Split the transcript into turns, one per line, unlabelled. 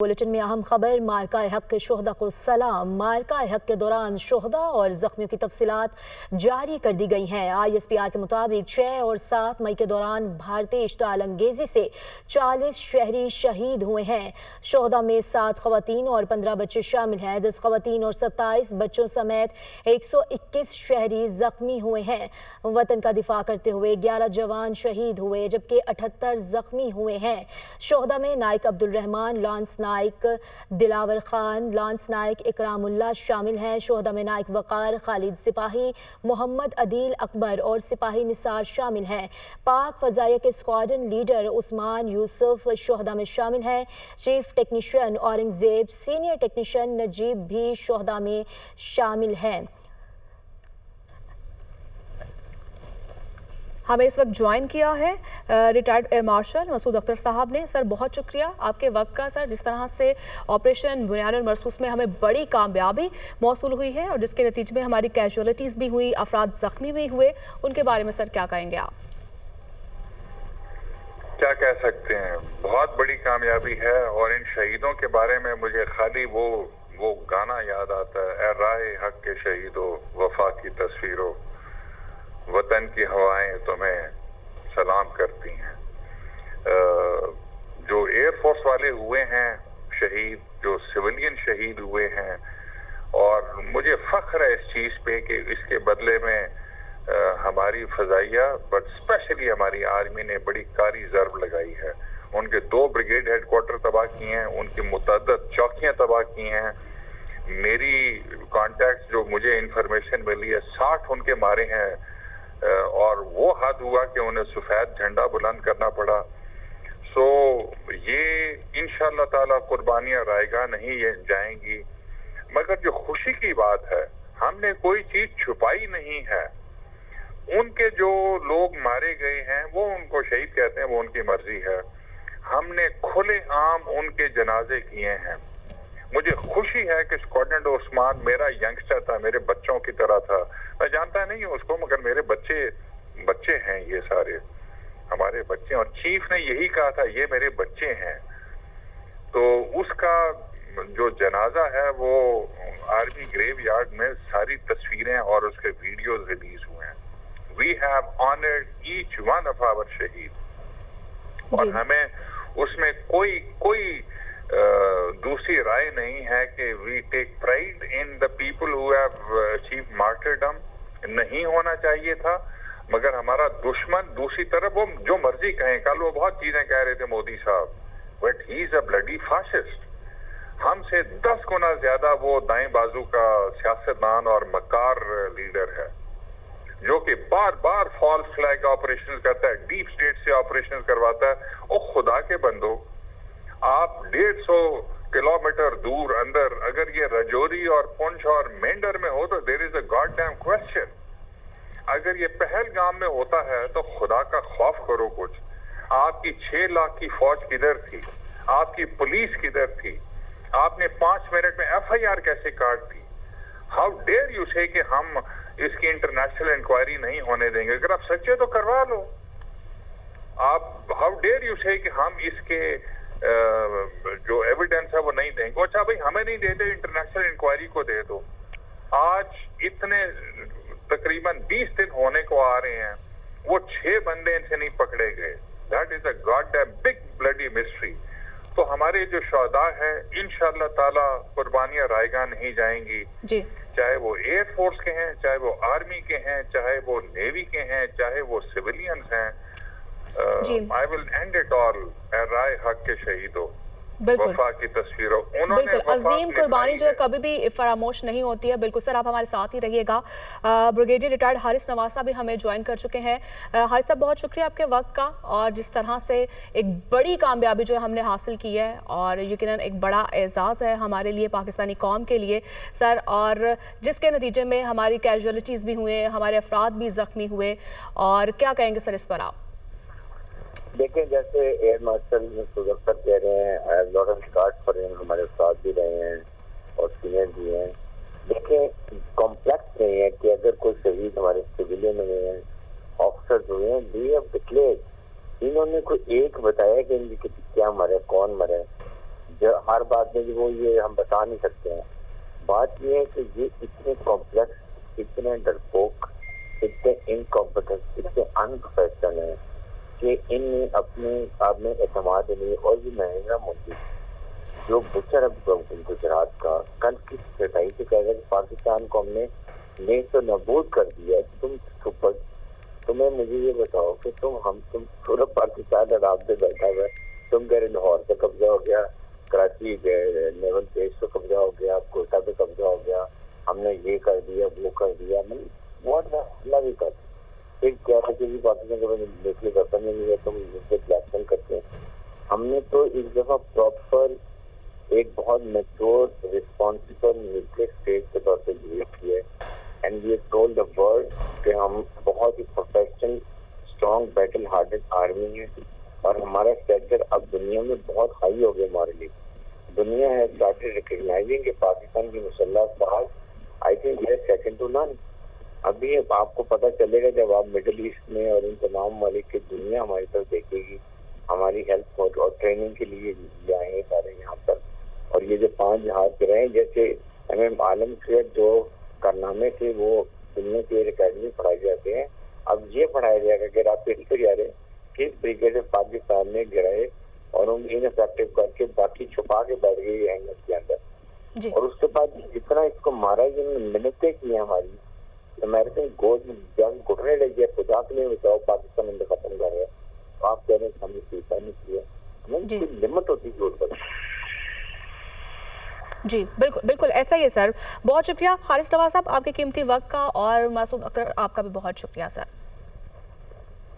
Bulletin में अहम खबर मार्का हक के शोहदा को सलाम। मार्का हक के दौरान शोहदा और जख्मियों की तफसीलात जारी कर दी गई हैं। ISPR के मुताबिक 6 और 7 मई के दौरान भारतीय इश्ताल अंगेजी से 40 शहरी शहीद हुए हैं। शोहदा में 7 खवातीन और 15 बच्चे शामिल हैं। 10 खवातीन और 27 बच्चों समेत 121 शहरी जख्मी हुए हैं। वतन का दिफा करते हुए 11 जवान शहीद हुए जबकि 78 जख्मी हुए हैं। शोहदा में नाइक अब्दुल रहमान, लांस नाइक दिलावर खान, लांस नाइक इकरामुल्लाह शामिल हैं। शोहदा में नाइक वकार, खालिद सिपाही, मोहम्मद अदील अकबर और सिपाही निसार शामिल हैं। पाक फजाइया के स्क्वाड्रन लीडर उस्मान यूसुफ शोहदा में शामिल हैं। Chief technician Aurangzeb, senior technician Najeeb भी शोहदा में शामिल हैं। हमें इस वक्त ज्वाइन किया है retired air marshal Masood Akhtar साहब ने। सर बहुत शुक्रिया आपके वक्त का। सर जिस तरह से ऑपरेशन बुनियानुल मरसूस में हमें बड़ी कामयाबी मौसूल हुई है और जिसके नतीजे में हमारी कैजुअलिटीज़ भी हुई, अफराद ज़ख्मी भी हुए, उनके बारे में सर क्या कहेंगे आप?
क्या कह सकते हैं, बहुत बड़ी कामयाबी है। और इन शहीदों के बारे में मुझे खाली वो गाना याद आता है, ए राहे हक के शहीदो वफा की तस्वीरों, वतन की हवाएं तुम्हें सलाम करती हैं। जो एयरफोर्स वाले हुए हैं शहीद, जो सिविलियन शहीद हुए हैं, और मुझे फख्र है इस चीज़ पे कि इसके बदले में हमारी फजाइया बट स्पेशली हमारी आर्मी ने बड़ी कारी ज़र्ब लगाई है। उनके 2 ब्रिगेड हेडक्वार्टर तबाह किए हैं, उनकी मुतअद्दिद चौकियाँ तबाह की हैं। मेरी कॉन्टैक्ट जो मुझे इंफॉर्मेशन मिली है 60 उनके मारे हैं, और वो हद हुआ कि उन्हें सफ़ेद झंडा बुलंद करना पड़ा। सो ये इंशाअल्लाह ताला कुर्बानियाँ रायगा नहीं जाएंगी। मगर जो खुशी की बात है, हमने कोई चीज़ छुपाई नहीं है। उनके जो लोग मारे गए हैं वो उनको शहीद कहते हैं, वो उनकी मर्जी है। हमने खुले आम उनके जनाजे किए हैं। मुझे खुशी है कि स्क्वाड्रन उस्मान मेरा यंगस्टर था, मेरे बच्चों की तरह था। मैं जानता नहीं हूँ उसको, मगर मेरे बच्चे हैं, ये सारे हमारे बच्चे। और चीफ ने यही कहा था, ये मेरे बच्चे हैं। तो उसका जो जनाजा है वो आर्मी ग्रेव यार्ड में सारी तस्वीरें और उसके वीडियोज रिलीज हुए हैं। We have honoured each one of our शहीद, और हमें उसमें कोई दूसरी राय नहीं है कि we take pride in the people who have achieved martyrdom. नहीं होना चाहिए था, मगर हमारा दुश्मन दूसरी तरफ वो जो मर्जी कहें, कल वो बहुत चीजें कह रहे थे मोदी साहब, but he is a bloody fascist. हमसे 10 गुना ज्यादा वो दाएं बाजू का सियासतदान और मकार लीडर है, जो कि बार बार फॉल्स फ्लैग ऑपरेशन करता है, डीप स्टेट से ऑपरेशन करवाता है। और खुदा के बंदो, आप 150 किलोमीटर दूर अंदर अगर ये रजौरी और पुंछ और मेंढर में हो तो there is a god damn question. अगर ये पहलगाम में होता है तो खुदा का खौफ करो कुछ। आपकी 6 लाख की फौज किधर थी? आपकी पुलिस किधर थी? आपने 5 मिनट में FIR कैसे काट दी? हाउ डेयर यू से कि हम इसकी इंटरनेशनल इंक्वायरी नहीं होने देंगे? अगर आप सच्चे तो करवा लो। आप हाउ डेयर यू से कि हम इसके जो एविडेंस है वो नहीं देंगे। अच्छा भाई, हमें नहीं देते, इंटरनेशनल इंक्वायरी को दे दो। आज इतने तकरीबन 20 दिन होने को आ रहे हैं, वो 6 बंदे इनसे नहीं पकड़े गए। That is a goddamn big bloody mystery. तो हमारे जो शहदा है इंशाअल्लाह ताला कुर्बानियां रायगा नहीं जाएंगी जी। चाहे वो एयरफोर्स के हैं, चाहे वो आर्मी के हैं, चाहे वो नेवी के हैं, चाहे वो सिविलियंस हैं। I will end it all, राय हक के शहीदों, वफा की तस्वीरों।
बिल्कुल, अजीम कुर्बानी जो है कभी भी फरामोश नहीं होती है। बिल्कुल सर, आप हमारे साथ ही रहिएगा। ब्रिगेडियर रिटायर्ड हारिस नवासा भी हमें ज्वाइन कर चुके हैं। हारिस साहब बहुत शुक्रिया आपके वक्त का, और जिस तरह से एक बड़ी कामयाबी जो है हमने हासिल की है, और यकीनन एक बड़ा एजाज़ है हमारे लिए, पाकिस्तानी कौम के लिए सर, और जिसके नतीजे में हमारी कैजुअलिटीज़ भी हुए, हमारे अफराद भी ज़ख्मी हुए। और क्या कहेंगे सर इस पर आप?
देखें, जैसे एयर मार्शल मसूद अख्तर कह रहे हैं, I have lot of record for him, हमारे साथ भी रहे हैं और सीनियर भी हैं। देखें, कॉम्प्लेक्स नहीं है कि अगर कोई शहीद हमारे सिविलियन हुए हैं, ऑफिसर्स हुए हैं, वी हैव डिक्लेयर्ड। इन्होंने कोई एक बताया कि इनकी क्या मरे, कौन मरे? ہر بات میں وہ یہ ہم بتا نہیں سکتے ہیں. بات یہ ہے کہ یہ اتنے کمپلیکس، اتنے ڈرپوک، اتنے انکمپیٹنٹ، اتنے انپروفیشنل ہیں کہ ان نے اپنے آپ میں اعتماد نہیں. اور یہ مہنگا مودی جو بچر اب گجرات کا کل کی سچائی سے کہہ رہا ہے کہ پاکستان کو ہم نے نہیں تو نابود کر دیا. تمہیں مجھے یہ بتاؤ کہ تم پورا پاکستان آرام سے بیٹھا ہوا ہے. تم کہہ رہے لاہور پہ قبضہ ہو گیا، کراچی نیول بیس پہ قبضہ ہو گیا، کوئٹہ پہ قبضہ ہو گیا، ہم نے یہ کر دیا وہ کر دیا. بہت اللہ بھی کر ایک کہہ رہا کہ پاکستان کو دیکھنے کا پتہ نہیں ہے، تم ان سے بلیکمیل کرتے ہیں. ہم نے تو اس دفعہ پراپر ایک بہت میچور ریسپانسبل نیوکلیئر اسٹیٹ کے طور پہ بہیو کیا ہے. And we have told the world کہ ہم بہت ہی professional strong battle hardened army ہے، اور ہمارا اسٹیچر اب دنیا میں بہت ہائی ہو گیا ہمارے لیے. دنیا ہے اسٹارٹڈ ریکگنائزنگ کہ پاکستان کی مسلح افواج آئی تھنک یہ سیکنڈ ٹو نن. ابھی آپ کو پتہ چلے گا جب آپ مڈل ایسٹ میں اور ان تمام ممالک کی دنیا ہماری طرف دیکھے گی، ہماری ہیلپ اور ٹریننگ کے لیے آئے ہیں سارے یہاں پر. اور یہ جو 5 جہاز رہے ہیں، جیسے ایم عالم کے جو کارنامے تھے وہ دنیا کی ایئر اکیڈمی پڑھائے جاتے ہیں، اب یہ پڑھایا جائے گا کہ آپ پیش کر جا رہے ہیں کس طریقے سے پاکستان نے گرائے اور ان انفیکٹو کر کے باقی چھپا کے بیٹھ گئی اہمیت کے اندر
جی.
اور اس کے بعد جتنا اس کو مارا جنہوں نے منتیں کی ہیں ہماری امریکن گولڈ میں جنگ گھٹنے لگی ہے. خدا کے لیے بتاؤ پاکستان اندر ختم کر رہے ہیں، آپ کہہ رہے ہیں ہم نے سیکھا نہیں کیا. ہمیں کوئی لمٹ ہوتی ہے ضرورت.
جی بالکل بالکل ایسا ہی ہے سر. بہت شکریہ حارث نواز صاحب آپ کے قیمتی وقت کا، اور معصوم اختر آپ کا بھی بہت شکریہ سر.